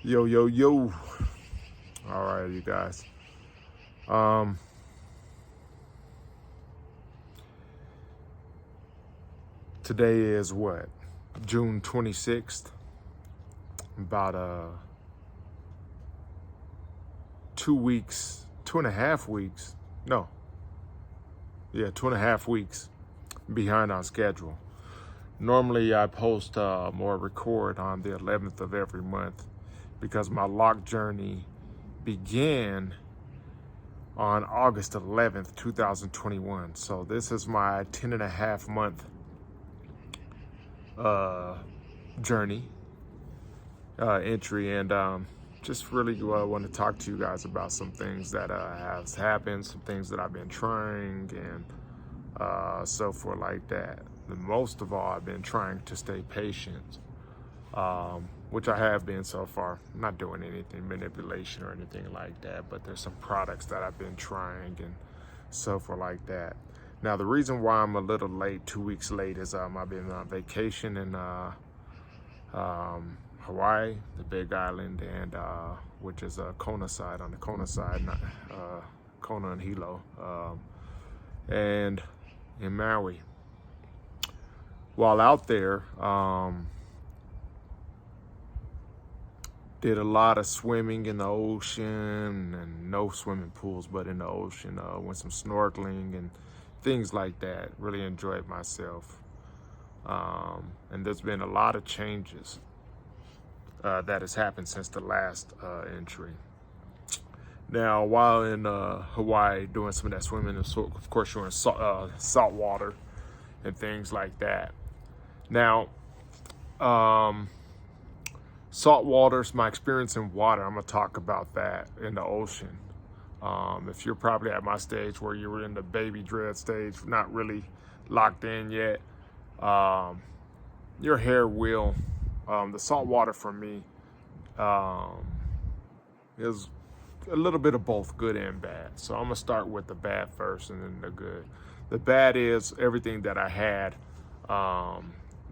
Yo, yo, yo. All right, you guys. Um, Today is what? June 26th. About 2 weeks, 2.5 weeks. No. Yeah, 2.5 weeks behind on schedule. Normally I post or record on the 11th of every month because my lock journey began on August 11th, 2021. So this is my 10.5 month journey entry, and just really want to talk to you guys about some things that has happened, some things that I've been trying, and so forth like that. And most of all, I've been trying to stay patient, which I have been so far. I'm not doing anything manipulation or anything like that, but there's some products that I've been trying and so forth like that. Now, the reason why I'm a little late, 2 weeks late, is I've been on vacation in Hawaii, the Big Island, and which is Kona side, on the Kona side, not Kona and Hilo, and in Maui. While out there, did a lot of swimming in the ocean, and no swimming pools, but in the ocean. Went some snorkeling and things like that. Really enjoyed myself. And there's been a lot of changes that has happened since the last entry. Now, while in Hawaii doing some of that swimming, and so, of course, you're in salt water and things like that. Now, salt water's my experience in water. I'm gonna talk about that in the ocean. If you're probably at my stage where you were in the baby dread stage, not really locked in yet, your hair will, the salt water for me is a little bit of both good and bad. So I'm gonna start with the bad first and then the good. The bad is everything that I had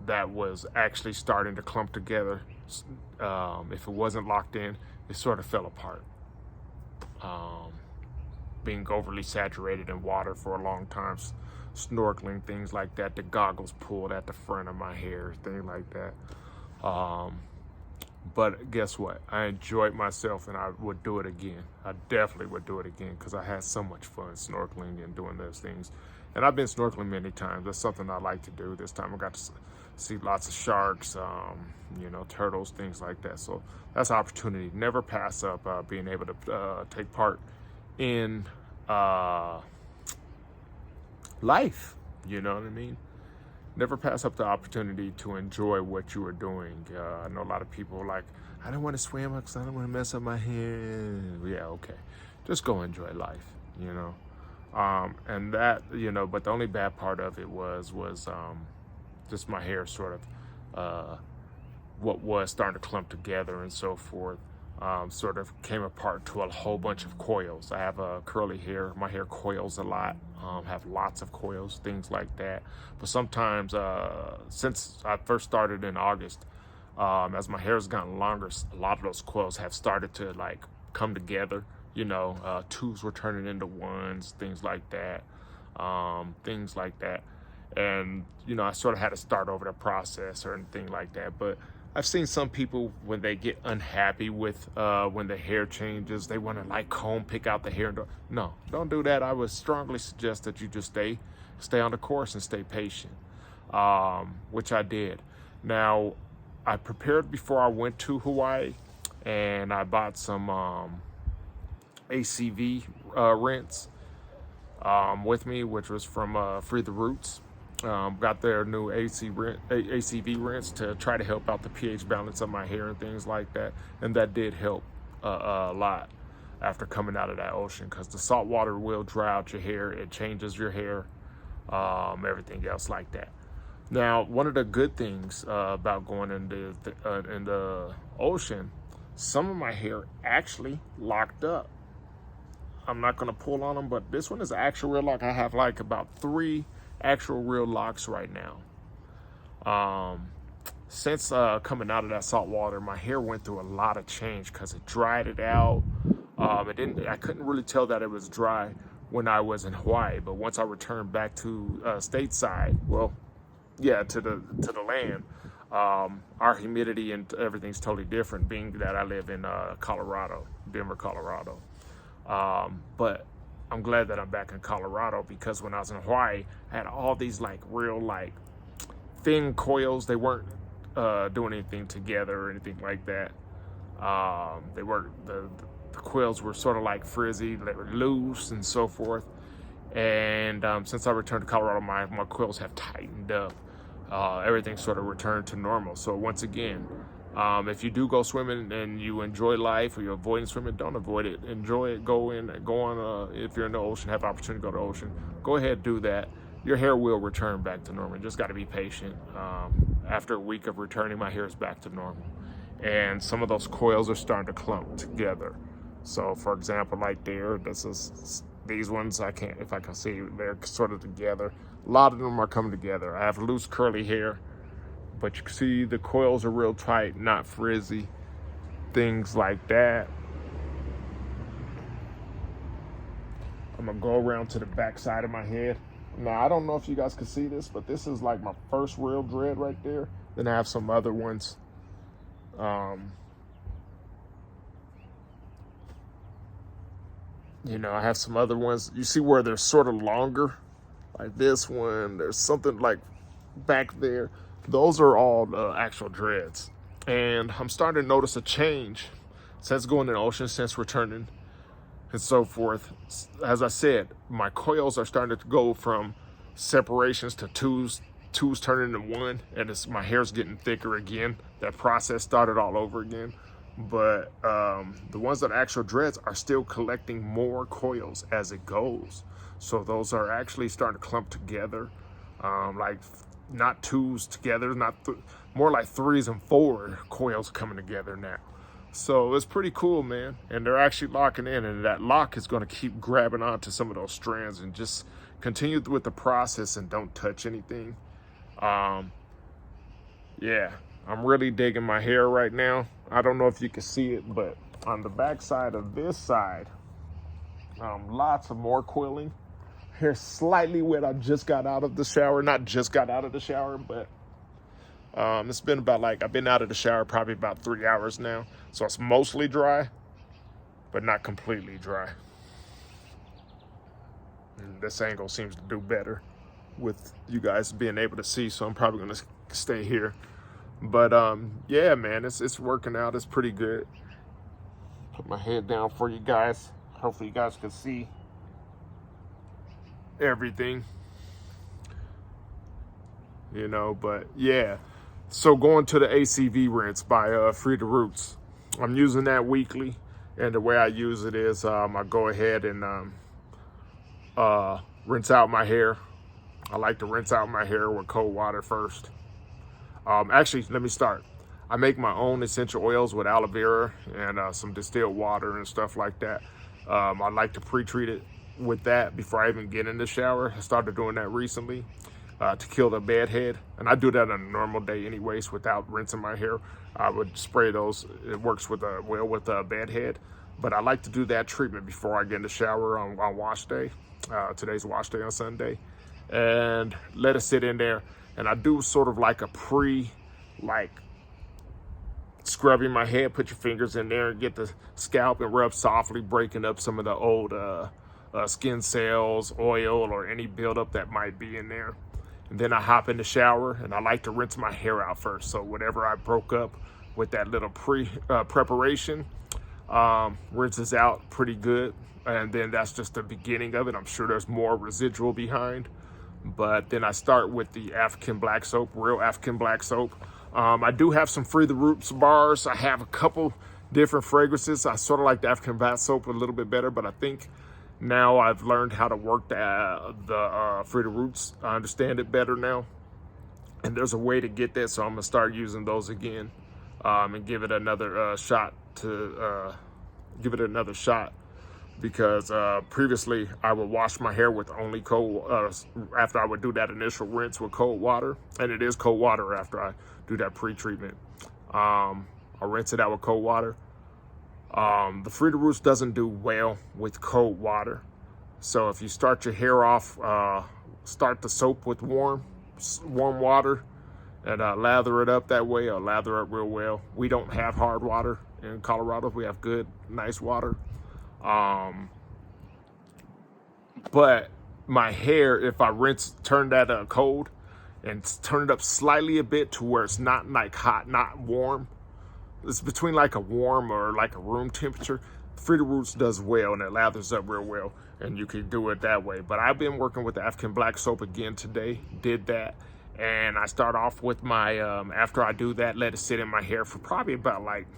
that was actually starting to clump together. If it wasn't locked in, it sort of fell apart. Being overly saturated in water for a long time, snorkeling, things like that, the goggles pulled at the front of my hair, things like that. But guess what? I enjoyed myself, and I would do it again. I definitely would do it again because I had so much fun snorkeling and doing those things. And I've been snorkeling many times. That's something I like to do. This time I got to see lots of sharks, turtles, things like that. So that's an opportunity. Never pass up being able to take part in life. You know what I mean? Never pass up the opportunity to enjoy what you are doing. I know a lot of people are like, I don't want to swim because I don't want to mess up my hair. Yeah, okay. Just go enjoy life, and that, but the only bad part of it was just my hair sort of, what was starting to clump together and so forth, sort of came apart to a whole bunch of coils. I have curly hair. My hair coils a lot. Have lots of coils, things like that. But sometimes, since I first started in August, as my hair has gotten longer, a lot of those coils have started to like come together. Twos were turning into ones, things like that. And, I sort of had to start over the process or anything like that. But I've seen some people, when they get unhappy with when the hair changes, they want to like pick out the hair. No, don't do that. I would strongly suggest that you just stay on the course and stay patient, which I did. Now, I prepared before I went to Hawaii, and I bought some ACV rinse with me, which was from Free the Roots. Got their new ACV rinse to try to help out the pH balance of my hair and things like that. And that did help a lot after coming out of that ocean, because the salt water will dry out your hair. It changes your hair, everything else like that. Now, one of the good things about going in the ocean, some of my hair actually locked up. I'm not going to pull on them, but this one is actual real lock. I have like about 3 actual real locks right now. since coming out of that salt water, my hair went through a lot of change because it dried it out. I couldn't really tell that it was dry when I was in Hawaii, but once I returned back to stateside, well, yeah, to the land, our humidity and everything's totally different, being that I live in Colorado, Denver, Colorado. But I'm glad that I'm back in Colorado, because when I was in Hawaii, I had all these like real like thin coils. They weren't doing anything together or anything like that. They weren't, the coils were sort of like frizzy, they were loose and so forth. And since I returned to Colorado, my coils have tightened up. Everything sort of returned to normal. So once again, if you do go swimming and you enjoy life, or you're avoiding swimming, don't avoid it. Enjoy it. Go on. If you're in the ocean, have opportunity to go to the ocean, go ahead, do that. Your hair will return back to normal. You just got to be patient. After a week of returning, my hair is back to normal. And some of those coils are starting to clump together. So for example, like these ones, if I can see, they're sort of together. A lot of them are coming together. I have loose curly hair, but you can see the coils are real tight, not frizzy, things like that. I'm gonna go around to the back side of my head. Now, I don't know if you guys can see this, but this is like my first real dread right there. Then I have some other ones. I have some other ones. You see where they're sort of longer, like this one. There's something like back there. Those are all actual dreads. And I'm starting to notice a change since going in the ocean, since returning, and so forth. As I said, my coils are starting to go from separations to twos turning into one, and my hair's getting thicker again. That process started all over again. But the ones that are actual dreads are still collecting more coils as it goes. So those are actually starting to clump together, like not twos together, more like threes and four coils coming together now. So it's pretty cool, man. And they're actually locking in, and that lock is going to keep grabbing onto some of those strands and just continue with the process and don't touch anything. Yeah, I'm really digging my hair right now. I don't know if you can see it, but on the back side of this side, lots of more coiling. Hair slightly wet. I just got out of the shower. Not just got out of the shower, but it's been about I've been out of the shower probably about 3 hours now. So it's mostly dry, but not completely dry. And this angle seems to do better with you guys being able to see, so I'm probably going to stay here. But yeah, man, it's working out. It's pretty good. Put my head down for you guys. Hopefully you guys can see everything. But yeah. So going to the ACV rinse by Free the Roots. I'm using that weekly, and the way I use it is I go ahead and rinse out my hair. I like to rinse out my hair with cold water first. Actually, let me start. I make my own essential oils with aloe vera and some distilled water and stuff like that. I like to pre-treat it with that before I even get in the shower. I started doing that recently to kill the bed head. And I do that on a normal day anyways without rinsing my hair. I would spray those. It works with a bed head. But I like to do that treatment before I get in the shower on wash day. Today's wash day on Sunday. And let it sit in there. And I do sort of like a scrubbing my head. Put your fingers in there and get the scalp and rub softly, breaking up some of the old skin cells, oil, or any buildup that might be in there. And then I hop in the shower, and I like to rinse my hair out first. So whatever I broke up with that little preparation rinses out pretty good. And then that's just the beginning of it. I'm sure there's more residual behind. But then I start with the African black soap, real African black soap. I do have some Free the Roots bars. I have a couple different fragrances. I sort of like the African black soap a little bit better, but I think now I've learned how to work the Free the Roots. I understand it better now. And there's a way to get that, so I'm going to start using those again and give it another shot because previously I would wash my hair with only cold, after I would do that initial rinse with cold water, and it is cold water after I do that pre-treatment. I rinse it out with cold water. The Free the Roots doesn't do well with cold water. So if you start your hair off, start the soap with warm water and lather it up that way, or lather up real well. We don't have hard water in Colorado. We have good, nice water. But my hair, if I turn that cold and turn it up slightly a bit to where it's not like hot, not warm. It's between like a warm or like a room temperature. Free the Roots does well, and it lathers up real well, and you can do it that way. But I've been working with the African black soap again today, did that. And I start off with my, after I do that, let it sit in my hair for probably about like,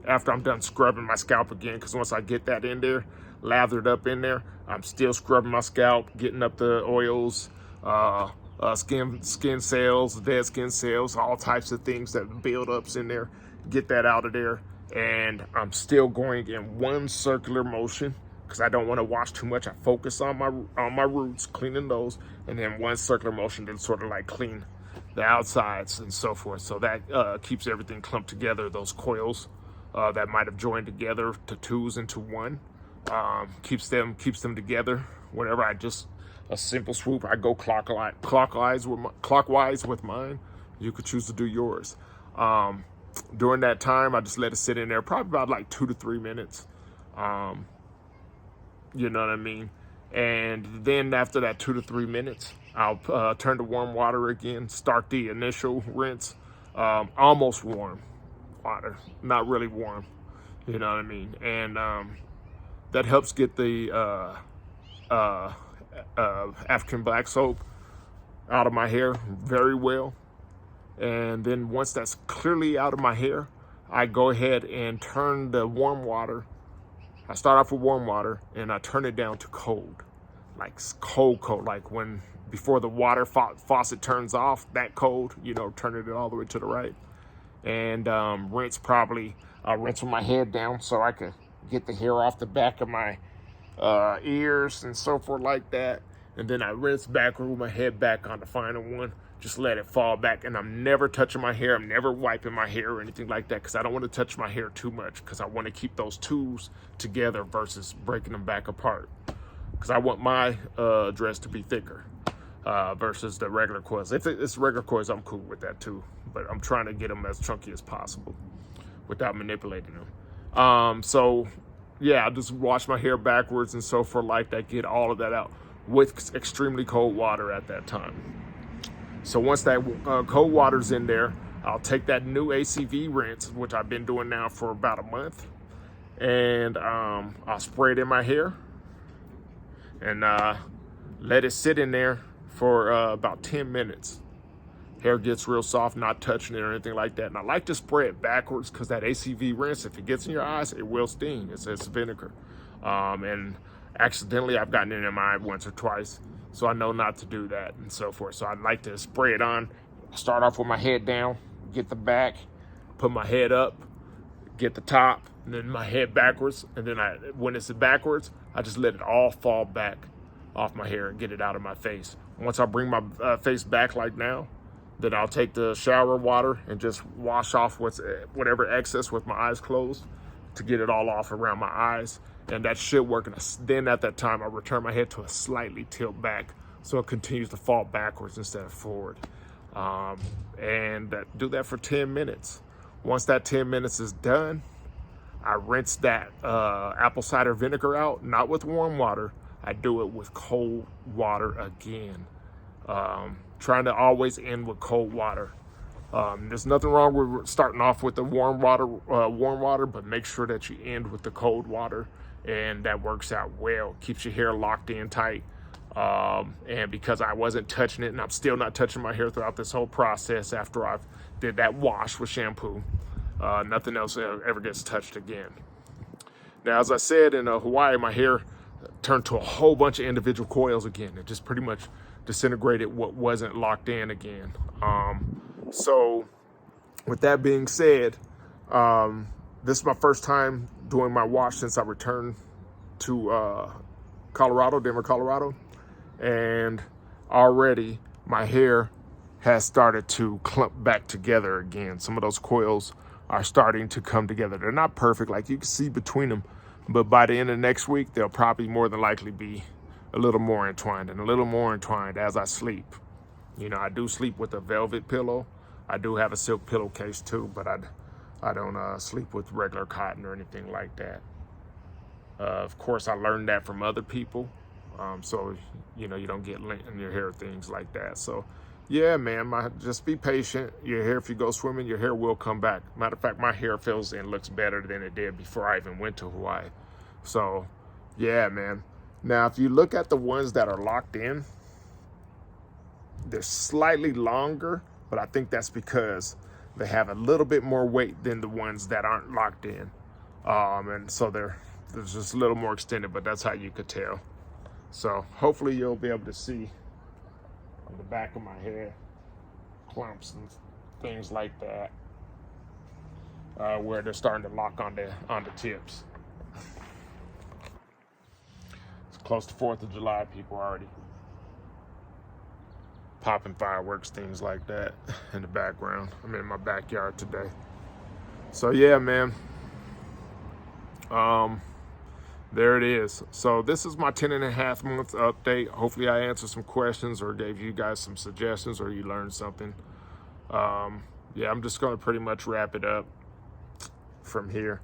after I'm done scrubbing my scalp again, because once I get that in there, lathered up in there, I'm still scrubbing my scalp, getting up the oils, skin cells, dead skin cells, all types of things that build ups in there, get that out of there. And I'm still going in one circular motion, because I don't want to wash too much. I focus on my roots, cleaning those, and then one circular motion to sort of like clean the outsides and so forth. So that keeps everything clumped together. Those coils that might have joined together to twos into one, keeps them together. Whenever I just a simple swoop, I go clockwise with mine. You could choose to do yours. During that time, I just let it sit in there, probably about like 2 to 3 minutes. You know what I mean? And then after that 2 to 3 minutes, I'll turn to warm water again, start the initial rinse, almost warm water, not really warm, you know what I mean? And that helps get the African black soap out of my hair very well. And then once that's clearly out of my hair, I go ahead and turn the warm water. I start off with warm water and I turn it down to cold, like cold, like before the water faucet turns off, that cold, you know, turning it all the way to the right. And rinse I'll rinse with my head down so I can get the hair off the back of my ears and so forth like that. And then I rinse backward with my head back on the final one. Just let it fall back, and I'm never touching my hair. I'm never wiping my hair or anything like that, because I don't want to touch my hair too much, because I want to keep those tools together versus breaking them back apart, because I want my dress to be thicker versus the regular coils. If it's regular coils, I'm cool with that too, but I'm trying to get them as chunky as possible without manipulating them. So yeah, I just wash my hair backwards and so forth like that, get all of that out with extremely cold water at that time. So once that cold water's in there, I'll take that new ACV rinse, which I've been doing now for about a month, and I'll spray it in my hair and let it sit in there for about 10 minutes. Hair gets real soft, not touching it or anything like that. And I like to spray it backwards, because that ACV rinse, if it gets in your eyes, it will sting. It's vinegar. And accidentally, I've gotten it in my eye once or twice. So I know not to do that and so forth. So I'd like to spray it on, start off with my head down, get the back, put my head up, get the top, and then my head backwards. And then when it's backwards, I just let it all fall back off my hair and get it out of my face. Once I bring my face back like now, then I'll take the shower water and just wash off whatever excess with my eyes closed to get it all off around my eyes. And that should work. And then at that time, I return my head to a slightly tilt back, so it continues to fall backwards instead of forward. And do that for 10 minutes. Once that 10 minutes is done, I rinse that apple cider vinegar out, not with warm water. I do it with cold water again. Trying to always end with cold water. There's nothing wrong with starting off with the warm water, but make sure that you end with the cold water. And that works out well, keeps your hair locked in tight. And because I wasn't touching it, and I'm still not touching my hair throughout this whole process after I've did that wash with shampoo, nothing else ever gets touched again. Now, as I said, in Hawaii, my hair turned to a whole bunch of individual coils again. It just pretty much disintegrated what wasn't locked in again. So with that being said, this is my first time doing my wash since I returned to Denver, Colorado. And already my hair has started to clump back together again. Some of those coils are starting to come together. They're not perfect, like you can see between them, but by the end of next week, they'll probably more than likely be a little more entwined and a little more entwined as I sleep. You know, I do sleep with a velvet pillow. I do have a silk pillowcase too, but I don't sleep with regular cotton or anything like that. Of course, I learned that from other people. So, you know, you don't get lint in your hair, things like that. So, yeah, man, just be patient. Your hair, if you go swimming, your hair will come back. Matter of fact, my hair feels and looks better than it did before I even went to Hawaii. So, yeah, man. Now, if you look at the ones that are locked in, they're slightly longer, but I think that's because they have a little bit more weight than the ones that aren't locked in. And so they're just a little more extended, but that's how you could tell. So hopefully you'll be able to see on the back of my hair clumps and things like that, where they're starting to lock on the tips. It's close to 4th of July, people already popping fireworks, things like that in the background. I'm in my backyard today. So yeah, man. There it is. So this is my 10.5 month update. Hopefully I answered some questions or gave you guys some suggestions or you learned something. Yeah, I'm just going to pretty much wrap it up from here.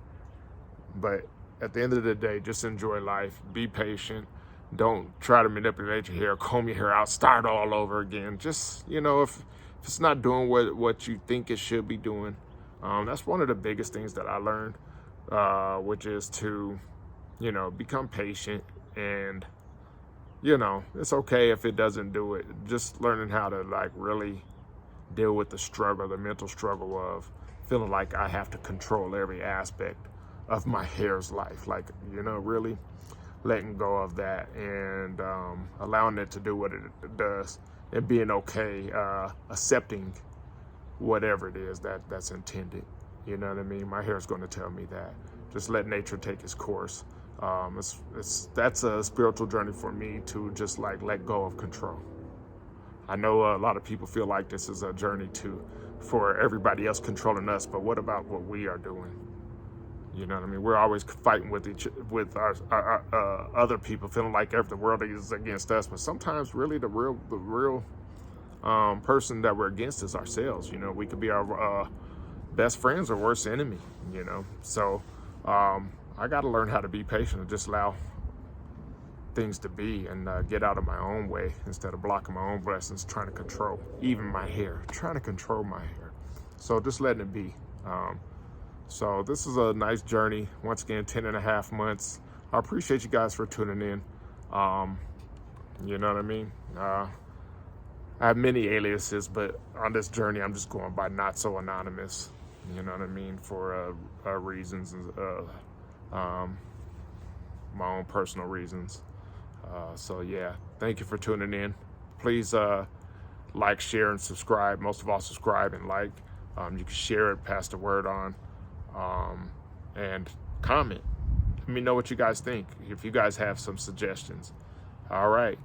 But at the end of the day, just enjoy life. Be patient. Don't try to manipulate your hair, comb your hair out, start all over again. Just, you know, if it's not doing what you think it should be doing, that's one of the biggest things that I learned, which is to, you know, become patient. And, you know, it's okay if it doesn't do it. Just learning how to, like, really deal with the struggle, the mental struggle of feeling like I have to control every aspect of my hair's life. Like, you know, really letting go of that and allowing it to do what it does and being okay, accepting whatever it is that's intended. You know what I mean? My hair's going to tell me that. Just let nature take its course. That's a spiritual journey for me to just like let go of control. I know a lot of people feel like this is a journey for everybody else controlling us, but what about what we are doing? You know what I mean? We're always fighting with our other people, feeling like the world is against us. But sometimes, really, the real person that we're against is ourselves. You know, we could be our best friends or worst enemy. You know, so I got to learn how to be patient and just allow things to be and get out of my own way instead of blocking my own blessings, trying to control even my hair, trying to control my hair. So just letting it be. So this is a nice journey. Once again, 10.5 months. I appreciate you guys for tuning in. You know what I mean? I have many aliases, but on this journey, I'm just going by Not So Anonymous. You know what I mean? For reasons, my own personal reasons. So yeah, thank you for tuning in. Please like, share, and subscribe. Most of all, subscribe and like. You can share it, pass the word on. And comment. Let me know what you guys think, if you guys have some suggestions. All right.